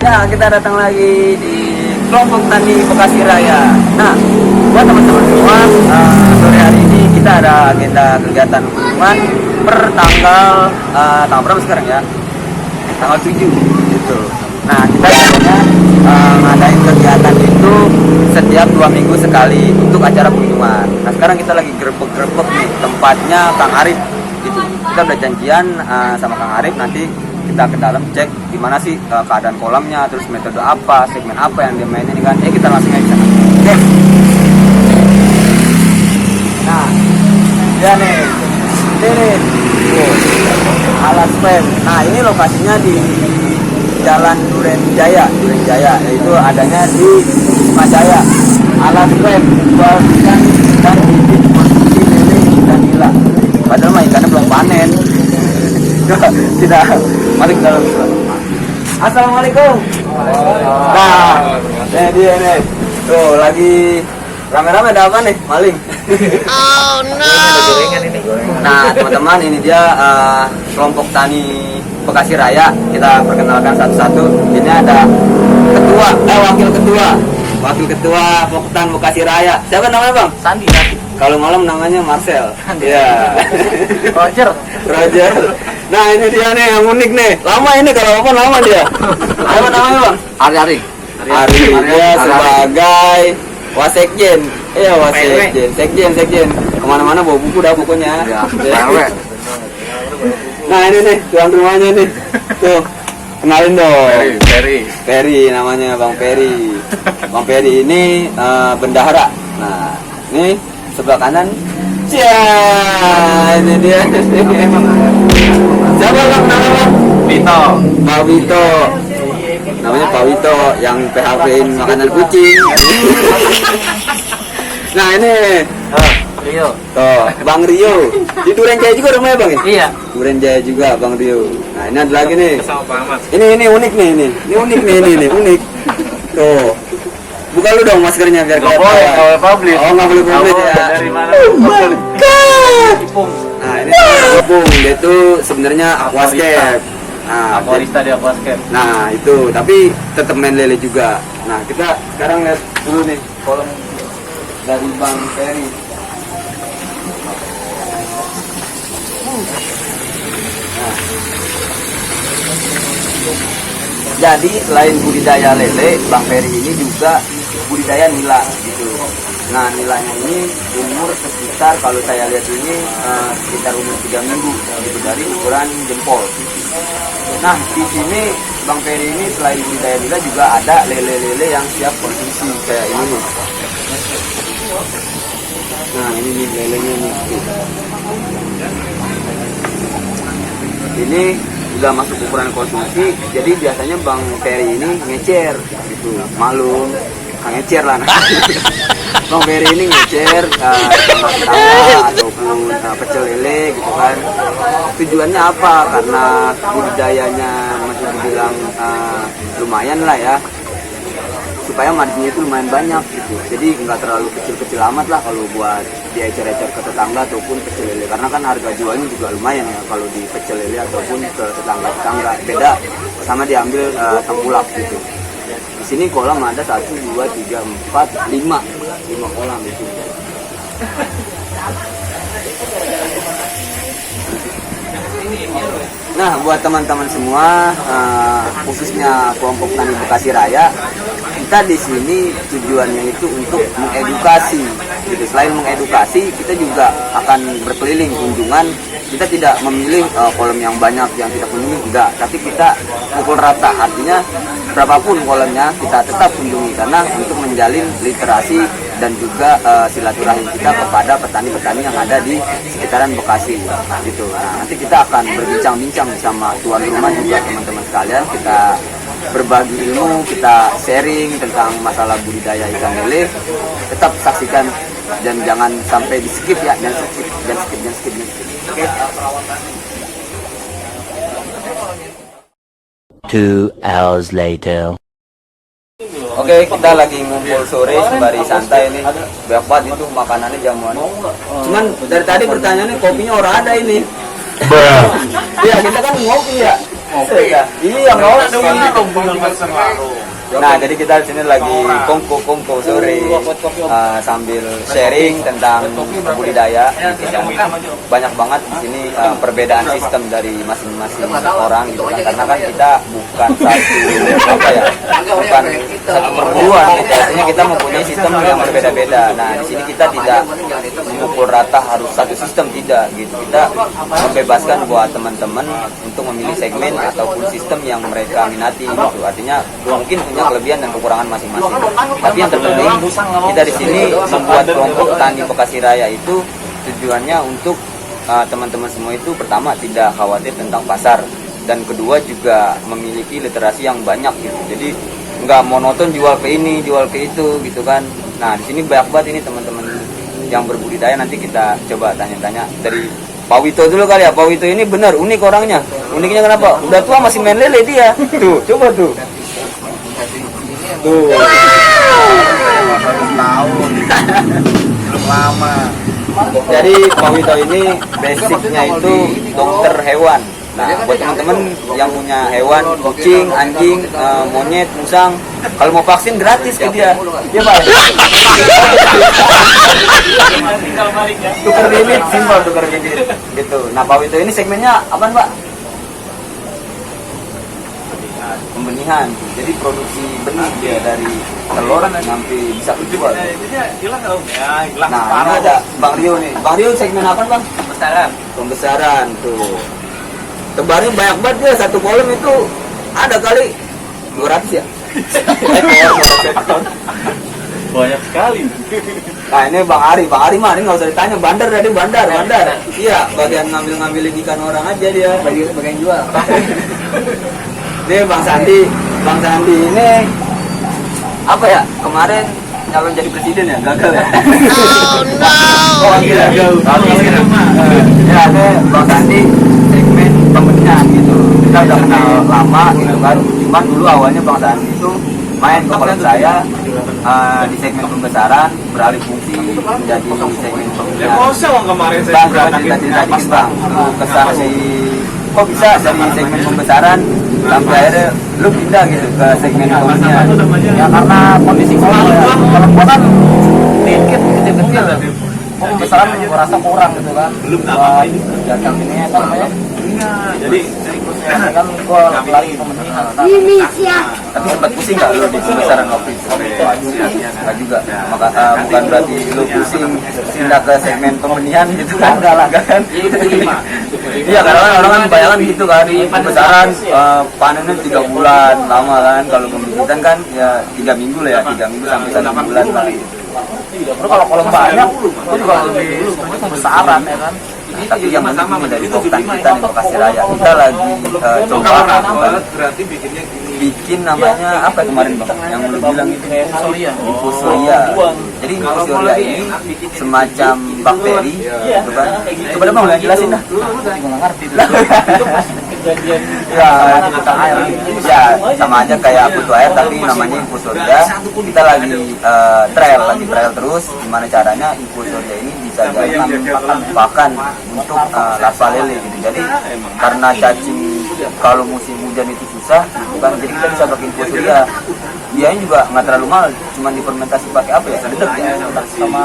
Ya, kita datang lagi di kelompok tani Bekasi Raya. Nah, buat teman-teman semua, sore hari ini kita ada agenda kegiatan kunjungan per tanggal berapa sekarang ya? Tanggal 7 gitu. Nah, kita biasanya ngadain kegiatan itu setiap 2 minggu sekali untuk acara kunjungan. Nah, sekarang kita lagi grebek-grebek nih tempatnya Kang Arif gitu. Kita udah janjian sama Kang Arif, nanti kita ke dalam cek gimana sih keadaan kolamnya, terus metode apa, segmen apa yang dia mainin kan. Kita langsung aja sana. Oke. Nah, ya nih. Ini alas frame. Nah, ini lokasinya di Jalan Duren Jaya, yaitu adanya di Majaya. Alas frame buat ikan dan bibit konsumsi lele dan nila. Padahal mah ikannya belum panen. Tidak masuk ke dalam. Assalamualaikum. Nah, dia nih. Tuh lagi rame-rame ada apa nih? Maling. Oh no. Nah, teman-teman, ini dia kelompok tani Bekasi Raya. Kita perkenalkan satu-satu. Ini ada wakil ketua kelompok tani Bekasi Raya. Siapa namanya, Bang? Sandi. Kalau malam namanya Marcel. Iya. Roger. Nah, ini dia nih yang unik nih. Lama ini kalau apa lama dia. Apa namanya, Bang? Ari. Dia sebagai wasekjen. Iya, wasekjen. Sekjen. Kemana-mana bawa buku dah pokoknya. Ya. Nah, ini nih tuan rumahnya nih. Tuh. Kenalin dong. Ferry namanya, Bang Ferry. Bang Ferry ini bendahara. Nah, ini sebelah kanan. Ini dia. Siapa Bang namanya? Pak Wito. Namanya Pak Wito yang PHP-in makanan kucing. Nah, ini Rio. Tuh, Bang Rio. Di Duren Jaya juga rumahnya, Bang ya? Iya. Duren Jaya juga, Bang Rio. Nah, ini ada lagi nih. Ini unik nih, ini. Ini unik nih, ini unik. Tuh. Buka lu dong maskernya biar kelihatan. Nggak boleh publik. Oh, nggak boleh publik ya. Dari mana? Oh my god. Nah, ini Ipung. Dia itu sebenarnya aquascape. Nah, Aquarista di Aquascape. nah, itu, tapi tetap main lele juga. Nah, kita sekarang lihat dulu nih kolam dari Bang Ferry. Nah. Jadi selain budidaya lele, Bang Ferry ini juga budidaya nila gitu. Nah, nilainya ini umur sekitar, kalau saya lihat ini sekitar umur 3 minggu gitu, dari ukuran jempol. Nah, di sini Bang Ferry ini selain budidaya nila juga ada lele-lele yang siap konsumsi kayak ini nih. Nah, ini nih lelenya nih. Ini udah masuk ukuran konsumsi, jadi biasanya Bang Ferry ini ngecer gitu, malum, ngecer lah. Bang Ferry ini ngecer sama tangga ataupun pecel lele gitu kan. Tujuannya apa? Karena budidayanya masih dibilang lumayan lah ya, supaya marginnya itu lumayan banyak gitu. Jadi nggak terlalu kecil-kecil amat lah kalau buat diecer-ecer ke tetangga ataupun pecel lele, karena kan harga jualnya juga lumayan ya kalau di pecel lele ataupun ke tetangga-tetangga. Beda sama diambil tengkulak gitu. Di sini kolam ada 1, 2, 3, 4, 5 kolam itu. Nah, buat teman-teman semua, khususnya kelompok tani Bekasi Raya, kita di sini tujuannya itu untuk mengedukasi. Gitu. Selain mengedukasi, kita juga akan berkeliling kunjungan. Kita tidak memilih kolam yang banyak yang kita kunjungi, enggak. Tapi kita pukul rata, artinya berapapun kolamnya kita tetap kunjungi, karena untuk menjalin literasi dan juga silaturahim kita kepada petani-petani yang ada di sekitaran Bekasi gitu. Nah, nanti kita akan berbincang-bincang sama tuan rumah juga, teman-teman sekalian. Kita berbagi ilmu, kita sharing tentang masalah budidaya ikan lele. Tetap saksikan dan jangan sampai di skip ya, jangan skip. Oke. 2 hours later. Oke, kita lagi ngumpul sore sembari santai nih. Banyak banget itu makanannya jamuan. Cuman dari tadi pertanyaannya kopinya orang ada ini. Iya, kita kan ngopi ya. Iya ngopi. Nah, jadi kita di sini lagi kongko sore sambil sharing tentang budidaya. Gitu kan. Banyak banget di sini perbedaan sistem dari masing-masing orang gitu kan. Karena kan kita bukan satu perguruan gitu. Artinya kita mempunyai sistem yang berbeda-beda. Nah, di sini kita tidak memukul rata harus satu sistem, tidak gitu. Kita membebaskan buat teman-teman untuk memilih segmen ataupun sistem yang mereka minati gitu. Artinya mungkin punya kelebihan dan kekurangan masing-masing. Tapi yang terpenting kita di sini membuat kelompok tani Bekasi Raya itu tujuannya untuk teman-teman semua itu pertama tidak khawatir tentang pasar dan kedua juga memiliki literasi yang banyak gitu. Jadi nggak monoton jual ke ini, jual ke itu gitu kan. Nah di sini banyak banget ini teman-teman yang berbudidaya. Nanti kita coba tanya-tanya dari Pak Wito dulu kali ya. Pak Wito ini benar unik orangnya. Uniknya kenapa? Udah tua masih main lele dia. Tuh, coba tuh. Tuh. Tahun belum lama. Jadi Pak Wito ini basicnya itu dokter hewan. Nah, buat teman-teman yang punya hewan, kucing, anjing, monyet, musang, kalau mau vaksin gratis ke dia. Iya Pak. Tukar bibit, simpel tukar bibit. Gitu. Nah, Pak Wito ini segmennya apaan Pak? Pembenihan. Jadi produksi benih dia dari telur sampai bisa dijual. Nah, ini ada Bang Rio nih. Bang Rio segmen apa Bang? Pembesaran tuh. Tebarnya banyak banget dia, satu kolom itu ada kali 200 ya. Banyak sekali. Nah ini Bang Ari mah ini nggak usah ditanya, bandar. Iya, bagian ngambil ikan orang aja dia. Bagian jual. Ini Bang Sandi ini apa ya? Kemarin nyalon jadi presiden ya, gagal ya. Oh iya. Ya, ini Bang Sandi segmen pembenihan gitu. Kita udah kenal lama gitu kan. Cuman dulu awalnya Bang Sandi itu main ke kolam saya di segmen pembesaran, beralih fungsi menjadi segmen pembenihan. Bang, cerita dikit Bang, kesan kok bisa dari segmen pembesaran sampai akhirnya lu pindah gitu ke segmen pembenihan? Ya karena kondisi sekolah ya. Kalau gua kan dikit kecil-kecil ya. Pembesaran gua rasa kurang gitu kan. Belum ngapain. Jangan ini apa namanya? Jadi kan gua lari pembenihan. Tapi sempat pusing nggak lu di pembesaran waktu itu? Nggak juga. Maka bukan berarti lu pusing pindah ke segmen pembenihan gitu kan? Enggak kan? Iya karena orang kan bayangan gitu kan, pembesaran panennya 3 bulan lama kan, kalau pembibitan kan ya 3 minggu lah ya, 3 minggu sampai 1 bulan lah. Terus kalau kolom banyak, gua juga lebih pembesaran ya kan. Tapi yang penting ini dari Boktan kita di Bekasi Raya, kita lagi coba bikin namanya apa kemarin Bang? Yang lu bilang itu infusoria. Jadi infusoria ini semacam bakteri, gitu kan? Coba dong Bang jelasin dah. Ya, sama aja kayak Akutu Air tapi namanya infusoria. Kita lagi trial terus gimana caranya infusoria ini bisa jadi pakan untuk larva lele gitu. Jadi karena cacing kalau musim hujan itu susah gitu kan, jadi kita bisa pakai infusoria. Dia juga nggak terlalu mahal, cuma difermentasi pakai apa ya, dedek ya, Sama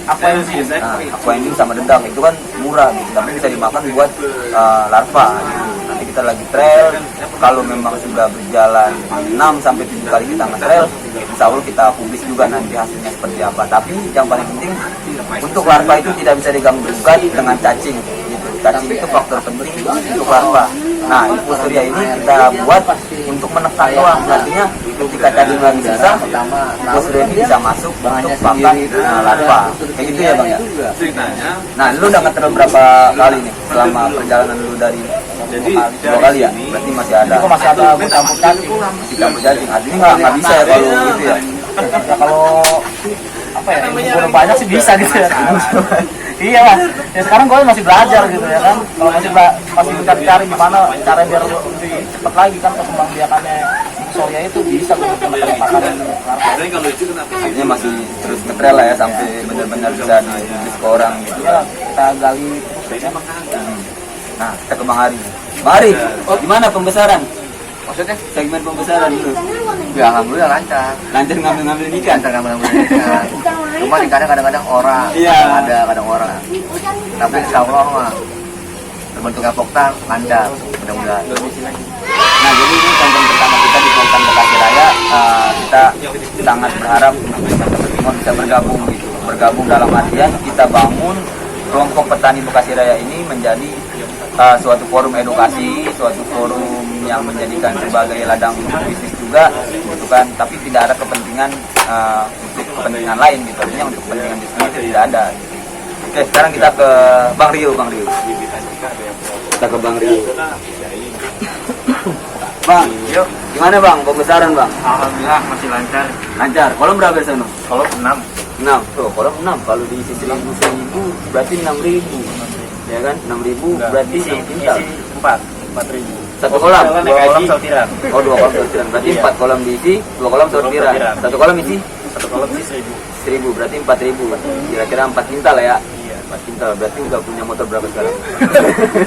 aquaenzim. Aquaenzim sama dedang itu kan murah gitu, tapi bisa dimakan buat larva gitu. Nanti kita lagi trial, kalau memang sudah berjalan 6 sampai 7 kali kita nge-trial, insya Allah kita publis juga nanti hasilnya seperti apa. Tapi yang paling penting untuk larva itu tidak bisa diganggu gugat dengan cacing gitu. Cacing itu faktor penting untuk larva. Nah, infusoria ini kita buat untuk menekan doang. Artinya ketika cacing lagi susah, infusoria ini bisa masuk untuk pakan larva. Kayak gitu ya Bang ya. Nah, lu udah nge-trial berapa kali nih selama perjalanan lu dari 2 kali ya? Berarti masih ada. Itu masih ada gua campur cacing. Campur cacing. Artinya nggak bisa ya kalau gitu ya. Ya kalau apa ya, udah banyak sih bisa gitu ya. Iya lah. Ya sekarang gue masih belajar gitu ya kan. Kalau masih cari gimana cara biar lebih cepat lagi kan perkembangbiakannya infusoria itu bisa gue makanan. Artinya masih terus ngetrail lah ya sampai benar-benar bisa dipublis ke orang gitu. Ya kita gali terus ya. Nah, kita ke Bang Ari. Mari, gimana pembesaran? Maksudnya? Segmen pembesaran dulu. Ya alhamdulillah lancar. Lancar ngambil ikan. Lancar ngambil ikan. Cuma di kadang-kadang orang, Iya. kadang orang. Tapi insya Allah mah terbentuknya Poktan lancar, mudah-mudahan. Nah, jadi ini konten pertama kita di Poktan Bekasi Raya. Kita sangat berharap teman-teman semua bisa bergabung dalam artian kita bangun kelompok petani Bekasi Raya ini menjadi suatu forum edukasi, suatu forum yang menjadikan sebagai ladang bisnis juga, gitu kan. Tapi tidak ada kepentingan untuk kepentingan lain, gitu. Artinya untuk kepentingan bisnis itu tidak ada. Gitu. Oke, sekarang kita ke Bang Rio. Kita ke Bang Rio. Bang, yuk, gimana Bang pembesaran Bang? Alhamdulillah masih lancar. Lancar. Kolom berapa sana? Kalau 6. 6. Tuh, kolom 6. Kalau diisi 1.000 berarti 6.000. Ya kan? 6.000 berarti 6 kintal. 4.000. Satu kolam. 2 kolam sortiran. Oh, 2 kolam sortiran. Berarti Iya. 4 kolam diisi, 2 kolam sortiran. Satu kolam isi 1 kolam sih 1.000. 1.000, berarti 4.000. Kira-kira 4 kintal ya. Iya. 4 kintal. Berarti udah punya motor berapa sekarang?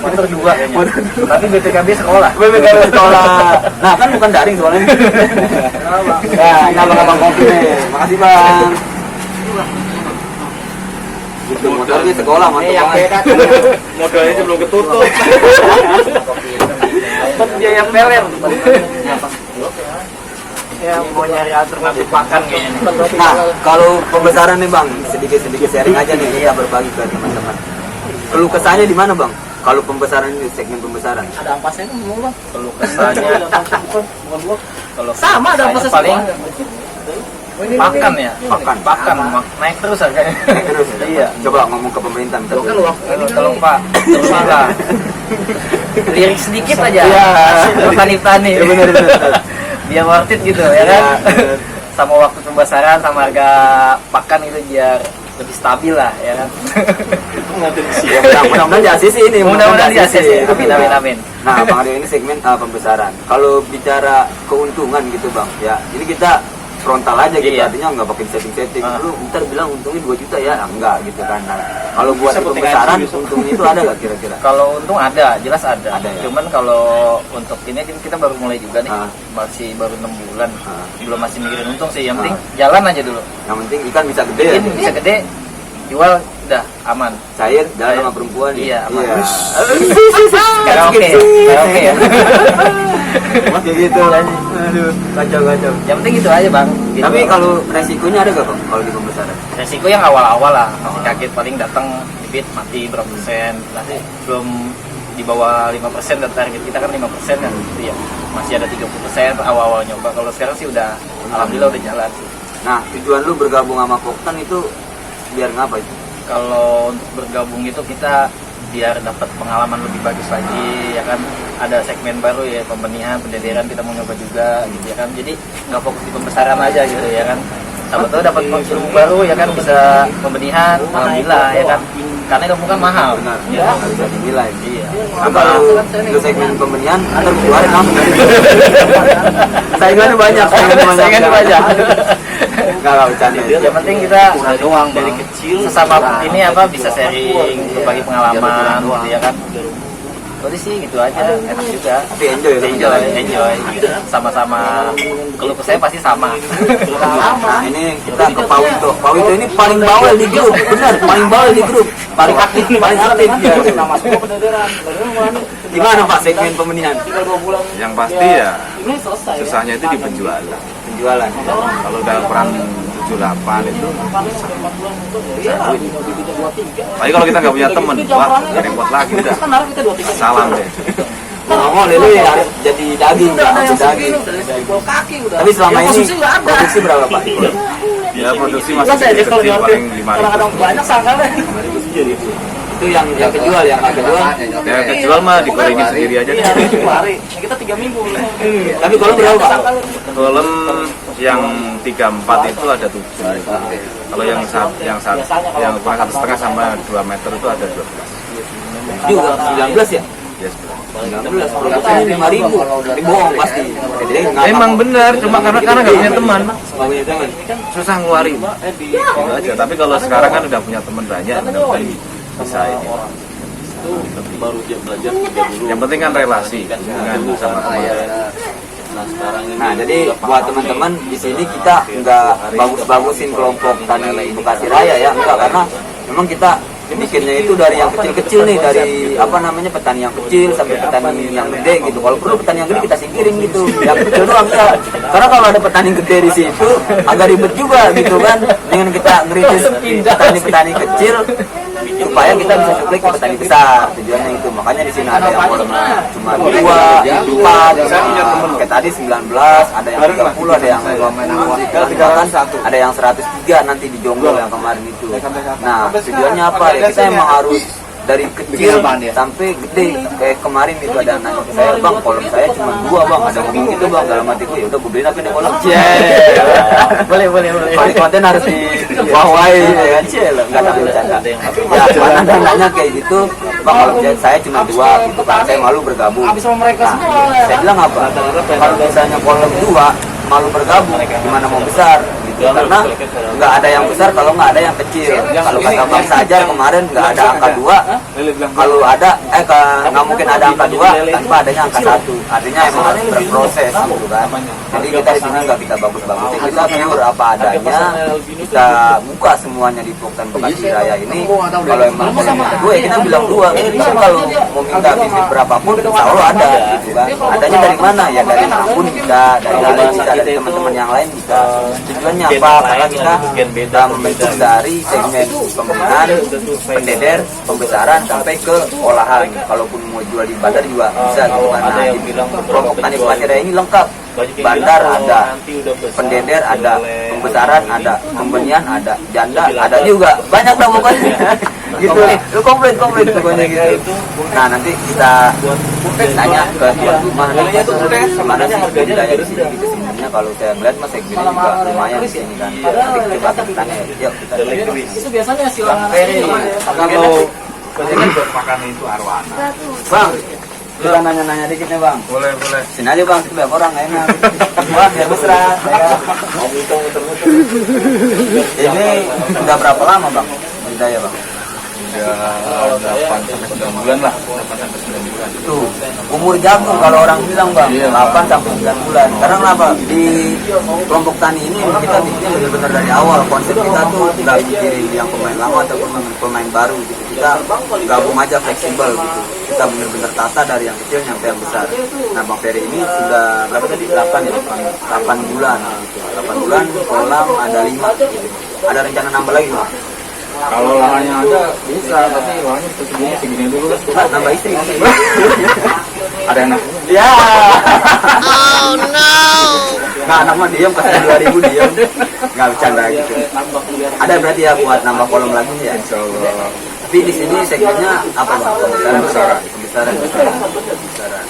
Motor 2 kayaknya. Tapi BPKB sekolah. BPKB sekolah. Nah, kan bukan daring soalnya. Ya, ini abang-abang kopi nih. Makasih Bang. Gitu, motornya sekolah, mantap banget. Modalnya belum ketutup. Biaya peler. Ya mau nyari alternatif makan kayaknya. Nah, kalau pembesaran nih Bang, sedikit-sedikit sharing aja nih, kita berbagi ke teman-teman. Keluh kesahnya di mana Bang? Kalau pembesaran ini, segmen pembesaran. Ada ampasnya kan mau Bang? Kalau kesannya kalau sama ada ampasnya paling pakan ya. Pakan naik terus harganya. Terus, Iya. Coba ngomong ke pemerintah minta duit. Tolong Pak, terus lah. Lirik sedikit aja. Iya. Petani-petani. Ya, benar. Biar worth it gitu ya kan. bener. Sama waktu pembesaran sama harga pakan itu biar lebih stabil lah ya kan. Ya, mudah-mudahan di ACC ini. Mudah-mudahan di ACC. Amin. Nah, Bang Aryo ini segmen pembesaran. Kalau bicara keuntungan gitu Bang, ya ini kita frontal aja gitu, Iya. artinya nggak pakai setting-setting. Lu ntar bilang untungnya 2 juta ya, enggak gitu kan. Nah, kalau buat pembesaran, untungnya itu ada nggak kira-kira? Kalau untung ada, jelas ada. Ada ya? Cuman kalau untuk ini kita baru mulai juga nih, Ah. masih baru 6 bulan, Ah. belum masih mikirin untung sih. Yang penting jalan aja dulu. Yang penting ikan bisa gede ya. Bikin bisa gede, jual udah aman. Cair, jalan sama perempuan. Iya, aman. Iya. Karaoke, karaoke ya. Kayak gitu. Aduh, kacau. Yang penting gitu aja bang. Gitu. Tapi kalau resikonya ada nggak Bang kalau di pembesaran? resiko yang awal-awal lah, masih kaget paling datang bibit mati berapa persen, nanti belum di bawah 5% dan target kita kan 5% kan, gitu ya. Masih ada 30% awal-awal nyoba. Kalau sekarang sih udah alhamdulillah udah jalan sih. Nah, tujuan lu bergabung sama Poktan itu biar ngapa itu? Kalau untuk bergabung itu kita biar dapat pengalaman lebih bagus lagi ya kan, ada segmen baru ya, pembenihan, pendederan kita mau nyoba juga gitu ya kan, jadi nggak fokus di pembesaran aja gitu ya kan, siapa tahu dapat ilmu baru ya kan, bisa pembenihan, alhamdulillah ya kan, karena ilmu kan mahal. Benar, Ya. nggak bisa dinilai. Iya. Sama itu segmen pembenihan, ntar keluarin langsung. Saingannya banyak. Saingannya banyak. Nggak bercanda. Yang penting kita dari kecil sesama ini apa bisa sharing, berbagi pengalaman gitu ya kan. Jadi sih gitu aja, enak juga. Tapi enjoy Enjoy. Sama-sama kalau saya pasti sama. Nah, ini kita ke Pawito. Pawito ini paling bawel di grup, benar, paling bawel di grup, paling aktif ya. Gimana Pak segmen pembenihan? Yang pasti ya susahnya itu di penjualan. Penjualan. Kalau udah peran 78 itu susah duit. Tapi kalau kita nggak punya temen, wah repot lagi udah. Salam deh. Ngomong dulu ya jadi daging, jadi daging. Tapi selama ini produksi berapa Pak? Ya produksi masih kecil, paling 5.000. Itu yang kejual, yang nggak kejual. Ya kejual mah digorengin sendiri aja. Kita 3 minggu. Tapi kalau berapa Pak? Kolom yang 34 itu ada 7. Kalau yang ukuran 1,5 sama 2 meter itu ada 12. Juga 19 ya? Yes, 19 produksinya 5.000. Tapi bohong pasti. Jadi nggak emang benar, cuma karena nggak punya teman, nggak punya teman. susah ngeluarin. Gitu aja. Tapi kalau sekarang kan udah punya teman banyak, mudah-mudahan bisa ini. itu baru dia belajar 3 dulu. Yang penting kan relasi dengan sama teman. Nah sekarang ini Nah, jadi buat teman-teman di sini kita nggak bagus-bagusin kelompok tani Bekasi Raya ya, enggak, karena memang kita bikinnya itu dari yang kecil-kecil nih, dari apa namanya petani yang kecil sampai petani yang gede gitu. Kalau perlu petani yang gede kita singkirin gitu, yang kecil doang ya. Karena kalau ada petani gede di situ agak ribet juga gitu kan, dengan kita ngeritis petani-petani kecil supaya kita bisa supply ke petani besar, tujuannya itu. Makanya di sini ada yang cuma 2, 4, kayak tadi 19, ada yang 30, ada yang 20, ada yang 103 nanti di Jonggol yang kemarin itu. Nah, tujuannya apa ya? Kita emang harus dari kecil sampai gede. Kayak kemarin itu ada nanya ke saya, bang, kolom saya cuma 2 bang, ada ngomong gitu bang, dalam hatiku ya udah gue beliin apa nih kolom. Boleh. Paling konten harus di wawahi ya kan, nggak tahu bercanda. Ya, mana nanya kayak gitu, bang kalau saya cuma 2 gitu kan, saya malu bergabung. Habis sama mereka Nah, semua. saya bilang apa? Kalau misalnya kolom 2 malu bergabung, gimana mau besar? Gitu. Karena nggak ada yang besar kalau nggak ada yang kecil. Kalau kata Bang Sajar kemarin nggak ada angka 2, kalau ada nggak mungkin ada angka 2 tanpa adanya angka 1. Artinya emang harus berproses gitu kan. Jadi kita di sini nggak kita bagus-bagusin, kita pure apa adanya, kita buka semuanya di Poktan Bekasi Raya ini. Kalau emang gue kita bilang 2, tapi kalau mau minta bibit berapapun insya Allah ada gitu kan. Adanya dari mana ya, dari Ampun bisa, dari Lali bisa, dari teman-teman yang lain bisa. Tujuannya apa? Karena kita membentuk dari segmen pembinaan, pendeder, pembesaran sampai ke olahan. Kalaupun mau jual di bandar juga bisa gitu kan. Nah, di kelompok tani Bekasi Raya ini lengkap. Bandar ada, pendeder ada, pembesaran ada, pembenihan ada, janda ada juga, banyak dong pokoknya. Gitu, lu komplit pokoknya gitu. Nah nanti kita tanya ke tuan rumah gimana sih budidaya di sini gitu sebenarnya. Kalau saya melihat mas segmennya juga lumayan di sini kan. Nanti coba kita tanya, yuk kita lihat. Itu biasanya silang. Kalau buat makan itu arwana. Bang, kita nanya-nanya dikit nih bang. Boleh. Sini aja bang, banyak orang enak. Wah, biar mesra. Ini udah berapa lama bang budidaya bang? Udah 8 sampai 9 bulan lah. 8 sampai 9 bulan. Tuh, umur jagung kalau orang bilang bang, 8 sampai 9 bulan. Karena kenapa? Di kelompok tani ini kita bikin benar-benar dari awal. Konsep kita tuh nggak mikirin yang pemain lama ataupun pemain baru gitu. Kita gabung aja fleksibel gitu. Kita benar-benar tata dari yang kecil sampai yang besar. Nah Bang Ferry ini sudah berapa tadi? 8 bulan gitu. 8 bulan, kolam ada 5 gitu. Ada rencana nambah lagi bang? Kalau lahannya ada bisa, tapi lahannya segini dulu kan. Nah, nambah istri. Ada anak. Ya. Oh no. Nah, anak mah diem pas 2000 diem. Nggak bercanda gitu. Ada berarti ya buat nambah kolom lagi ya. Insya Allah. Tapi di sini segmennya apa bang? Pembesaran.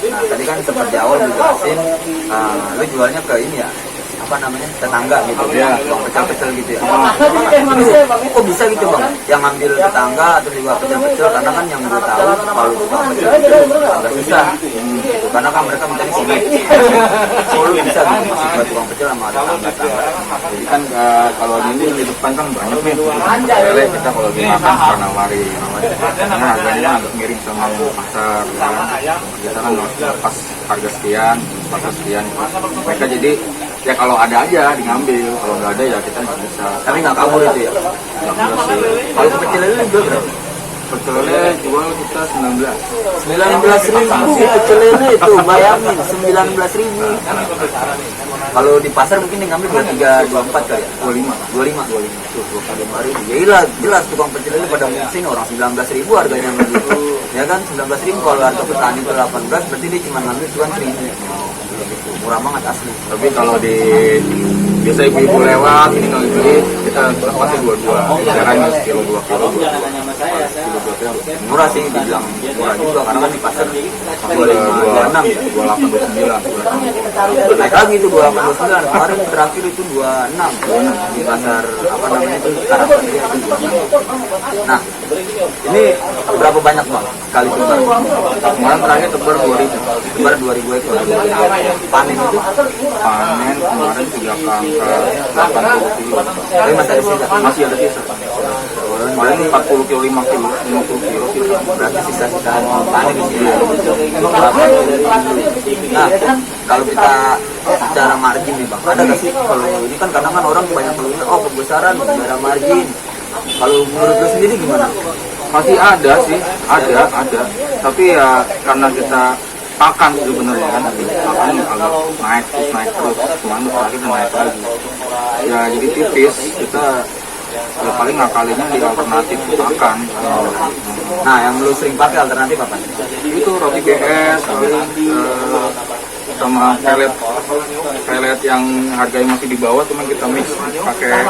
Nah, tadi kan seperti awal dijelasin, lu jualnya ke ini ya, apa namanya, tetangga gitu ya, bang pecel-pecel gitu ya. Kok bisa gitu bang? Yang ngambil tetangga atau juga pecel-pecel, karena kan yang gue tahu kalau tukang pecel-pecel agak susah, gitu. Karena kan mereka mencari sini. Kalau bisa gitu masih buat tukang pecel sama tetangga. Jadi kan kalau ini di depan kan banyak nih. Lele kita kalau dimakan suka nawari. Karena harganya agak miring sama pasar. Kita kan pas harga sekian, pasar sekian. Mereka jadi ya kalau ada aja diambil, kalau nggak ada ya kita nggak bisa. Tapi nggak kabur itu ya. Nggak sih. Kalau pecel itu jual berapa? Pecelnya jual kita 19. 19.000 pecel lele itu, bayangin 19.000. Kalau di pasar mungkin yang ngambil 23, 24 kali ya? 25. Tuh, 25.000. Ya jelas tukang pecel lele pada musim orang 19.000 harganya begitu. Ya kan 19.000, kalau harga petani itu 18, berarti dia cuma ngambil cuma 1.000. Gitu. Murah banget asli. Tapi kalau di biasa ibu-ibu lewat ini kalau beli kita lepasnya 22. Caranya sekilo 2 kilo. Murah sih, dibilang murah juga karena kan di pasar 26 ya, 28, 29. naik lagi itu 28, 29. Kemarin terakhir itu 26 di pasar apa namanya itu Karapan itu 26. Nah ini berapa banyak bang kali tebar? Kemarin terakhir tebar 2.000 ekor. Panen itu Panen kemarin 3 angka 80 kilo. tapi masih ada sisa. Masih ada sisa. paling 40 kilo, 5 kilo, 50 kilo kita. Berarti sisa-sisa panen di sini. Nah, kalau kita secara margin nih bang, ada nggak sih kalau ini kan kadang kan orang banyak keluhnya, oh pembesaran gara margin. Kalau menurut lu sendiri gimana? Masih ada sih, ada. Tapi ya karena kita pakan sebenarnya kan, pakan agak naik terus, cuman terakhir naik lagi. Ya jadi tipis, kita ya paling ngakalinnya di alternatif pakan. Nah, yang lu sering pakai alternatif apa? Itu roti BS, paling sama pelet yang harganya masih di bawah, cuman kita mix pakai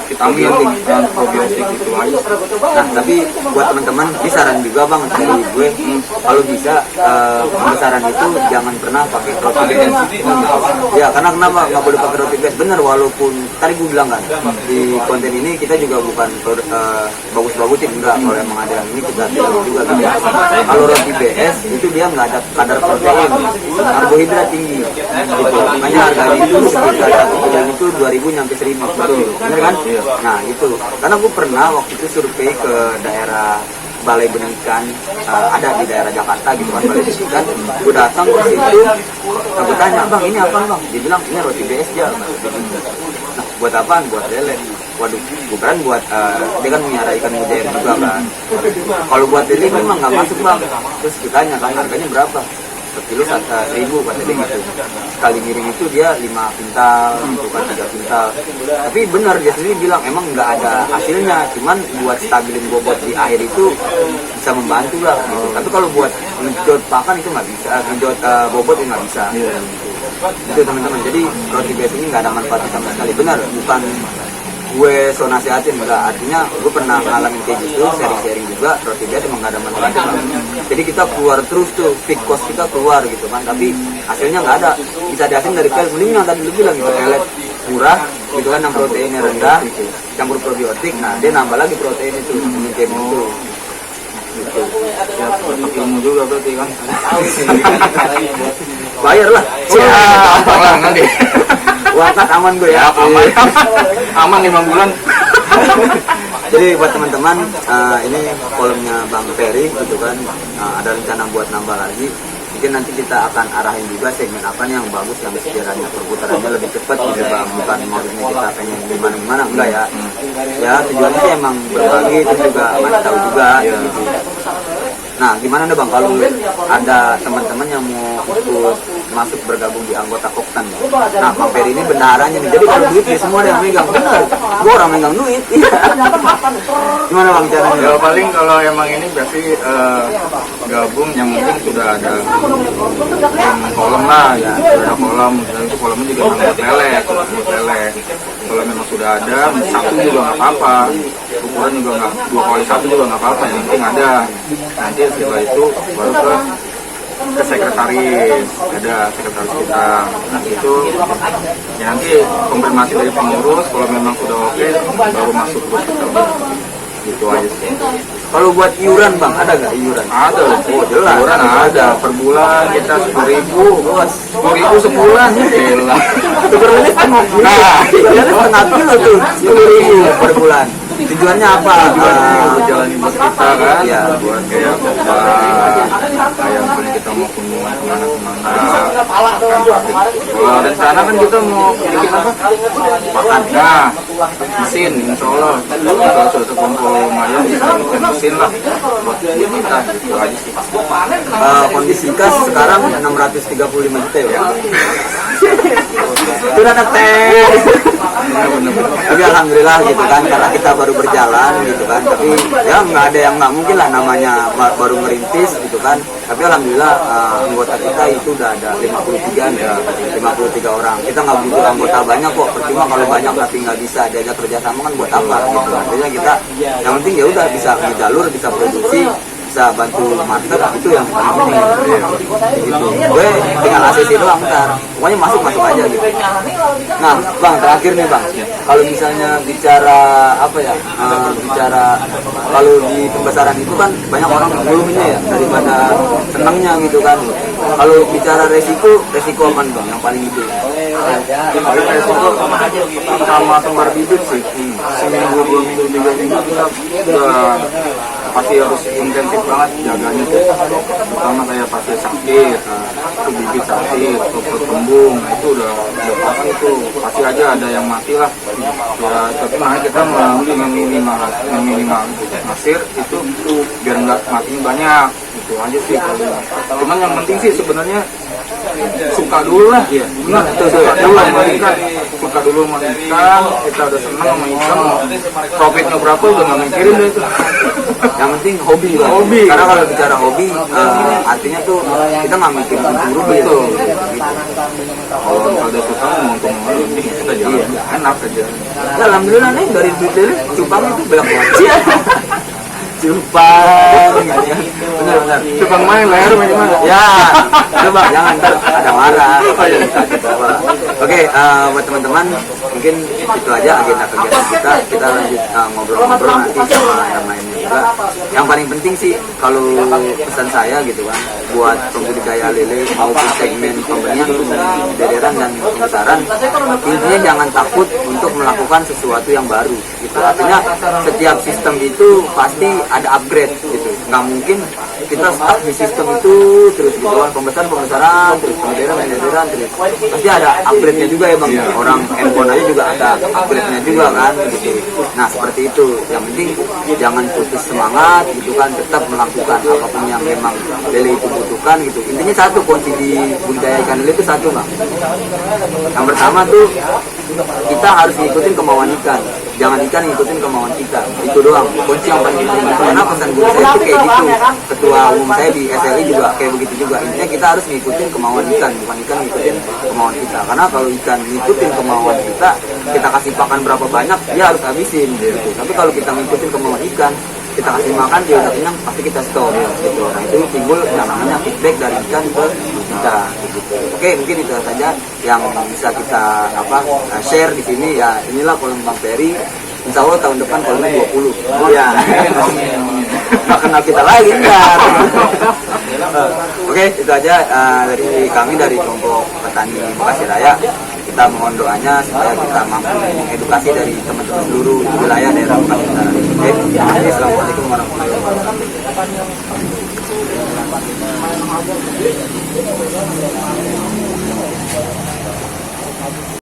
vitamin dan probiotik itu aja. Nah, tapi buat teman-teman, ini saran juga bang dari gue, kalau bisa pembesaran itu jangan pernah pakai roti BS. Ya, karena kenapa nggak boleh pakai roti BS? Bener, walaupun tadi gue bilang kan di konten ini kita juga bukan bagus-bagusin, enggak. Kalau emang ada yang ini kita bilang juga kan. Kalau roti BS itu dia nggak ada kadar protein, karbohidrat tinggi, gitu. Makanya harganya itu sekitar 1 kilo itu 2.000 nyampe 1.000, betul, bener kan? Nah itu, karena gue pernah waktu itu survei ke daerah Balai Benih Ikan, ada di daerah Jakarta gitu kan, Balai Benih Ikan. Gue datang ke situ, gue tanya, bang ini apa bang? Dia bilang ini roti BS ya. Nah, buat apaan? Buat lele. Waduh, bukan buat dia kan miara ikan mujair juga kan. Kalau buat lele memang nggak masuk bang. Terus kita tanya kan harganya berapa? Kilo 1.000 kata dia gitu. Sekali ngiring itu dia 5 pintal, bukan 3 pintal. Tapi benar dia sendiri bilang emang nggak ada hasilnya, cuman buat stabilin bobot di air itu bisa membantu lah gitu. Tapi kalau buat ngejot pakan itu nggak bisa, ngejot bobot itu nggak bisa. Itu teman-teman. Jadi roti BS ini nggak ada manfaatnya sama sekali. Benar, bukan gue so nasihatin, enggak, artinya gue pernah ngalamin kayak gitu, sharing-sharing juga, roti BS emang gak ada manfaatnya. Jadi kita keluar terus tuh, peak cost kita keluar gitu kan, tapi hasilnya nggak ada. Bisa dihasilin dari pelet, mending yang tadi lu bilang gitu, pelet murah gitu kan, yang proteinnya rendah, campur probiotik, nah dia nambah lagi protein itu, kayak gitu. Gitu. Ya tetap ilmu juga berarti kan. Bayar lah. Gampang lah nanti. Wakat aman gue ya. Aman 5 bulan. Jadi buat teman-teman, ini kolomnya Bang Ferry gitu kan, ada rencana buat nambah lagi. Mungkin nanti kita akan arahin juga segmen apa nih yang bagus, yang sekiranya perputarannya lebih cepat gitu bang. Bukan maksudnya kita pengen gimana-gimana, enggak ya. Ya tujuannya sih emang berbagi, terus juga ngasih tahu juga gitu. Nah gimana nih bang kalau ada teman-teman yang mau ikut masuk bergabung di anggota Koktan? Nah Bang Ferry ini bendaharanya nih, jadi kalau duit dia semua yang megang, bener, gue orang megang duit. Gimana bang caranya? Ya paling kalau emang ini berarti gabung, yang penting sudah ada kolom lah ya, sudah ada kolom, dan itu kolomnya juga buat lele. Kalau memang sudah ada, satu juga nggak apa-apa, ukuran juga nggak 2x1 juga nggak apa-apa, yang penting ada. Nanti setelah itu baru ke sekretaris, ada sekretaris kita. Nah itu ya nanti konfirmasi dari pengurus, kalau memang sudah oke baru masuk grup kita. Gitu aja sih. Kalau buat iuran bang, ada nggak iuran? Ada, Oh jelas. iuran ada, per bulan kita 10.000, 10.000 sebulan, gila. Sebenarnya setengah kilo, setengah kilo tuh, 10.000 per bulan. Tujuannya apa? Jalan buat kita kan, ya. buat kayak kayak misalnya kita mau kunjungan kemana-kemana. Kalau rencana kan kita mau bikin apa? Makan. Nah, mesin, insya Allah. Kalau sudah kumpul lumayan, bisa bikin mesin lah buat kita. Itu aja sih. Kondisi kas sekarang 635 juta ya. Itu udah tes. Tapi alhamdulillah gitu kan, karena kita baru berjalan gitu kan, tapi ya nggak ada yang nggak mungkin lah, namanya baru merintis gitu kan. Tapi alhamdulillah anggota kita itu udah ada 53 nih, 53 orang. Kita nggak butuh anggota banyak kok, percuma kalau banyak tapi nggak bisa diajak kerjasama kan buat apa gitu. Artinya kita yang penting ya udah bisa ngejalur, bisa produksi, bisa bantu market, itu yang paling penting gitu. Gue tinggal ACC doang ntar, pokoknya masuk aja gitu. Nah bang, terakhir nih bang, kalau misalnya bicara apa ya, bicara kalau di pembesaran itu kan banyak orang ngeluhnya ya daripada senangnya gitu kan. Kalau bicara resiko apa nih bang yang paling itu? Paling resiko sama kembar bibit sih. Seminggu 2 minggu 3 minggu kita udah pasti harus intensif banget jaganya tuh. Pertama kayak pasti sakit, itu bibit sakit, atau kembung, nah itu udah pasti tuh, pasti aja ada yang mati lah. Ya tapi makanya kita meminimalisir itu biar nggak matinya banyak. Itu aja sih. Cuman yang penting sih sebenarnya suka dulu lah, ya benar, suka dulu sama ikan, kita udah senang sama ikan, profitnya berapa udah nggak mikirin deh itu. Yang penting hobi lah. Karena kalau bicara hobi, artinya tuh kita nggak mikirin untung rugi Betul. gitu. Kalau udah suka mau untung penting kita jalan enak aja. Ya, alhamdulillah nih dari duit cupang itu banyak banget. Cupang, benar. Cupang main leher mana? Ya, coba jangan ntar ada marah. Oke, buat teman-teman mungkin itu aja agenda kegiatan kita. Kita lanjut ngobrol-ngobrol nanti sama yang lainnya juga. Yang paling penting sih kalau pesan saya gitu kan, buat pembudidaya lele maupun segmen pembenihan, dederan dan pembesaran, intinya jangan takut untuk melakukan sesuatu yang baru. Gitu. Artinya setiap sistem itu pasti ada upgrade gitu. Nggak mungkin kita stuck di sistem itu terus gitu kan, pembesaran terus dederan terus. Pasti ada upgrade-nya juga ya bang. Orang handphone aja juga ada upgrade-nya juga kan gitu. Nah seperti itu. Yang penting jangan putus semangat gitu kan, tetap melakukan apapun yang memang lele itu butuhkan gitu. Intinya satu, kunci di budidaya ikan lele itu satu bang. Yang pertama tuh kita harus ngikutin kemauan ikan, jangan ikan ngikutin kemauan kita. Itu doang kunci yang paling penting. Karena pesan guru saya itu kayak gitu, ketua umum saya di SLI juga kayak begitu juga. Intinya kita harus ngikutin kemauan ikan, bukan ikan ngikutin kemauan kita. Karena kalau ikan ngikutin kemauan kita kasih pakan berapa banyak dia harus habisin gitu. Tapi kalau kita ngikutin kemauan ikan, kita kasih makan dia udah kenyang, pasti kita stop gitu. Nah itu timbul yang namanya feedback dari ikan ke kita gitu. Oke, mungkin itu saja yang bisa kita share di sini ya. Inilah kolam Bang Ferry. Insya Allah tahun depan kolamnya 20. Oh ya, nggak kenal kita lagi nggak. Oke, itu aja dari kami dari kelompok petani Bekasi Raya. Kita mohon doanya supaya kita mampu mengedukasi dari teman-teman seluruh wilayah daerah Bekasi Utara. Oke, assalamualaikum warahmatullahi wabarakatuh.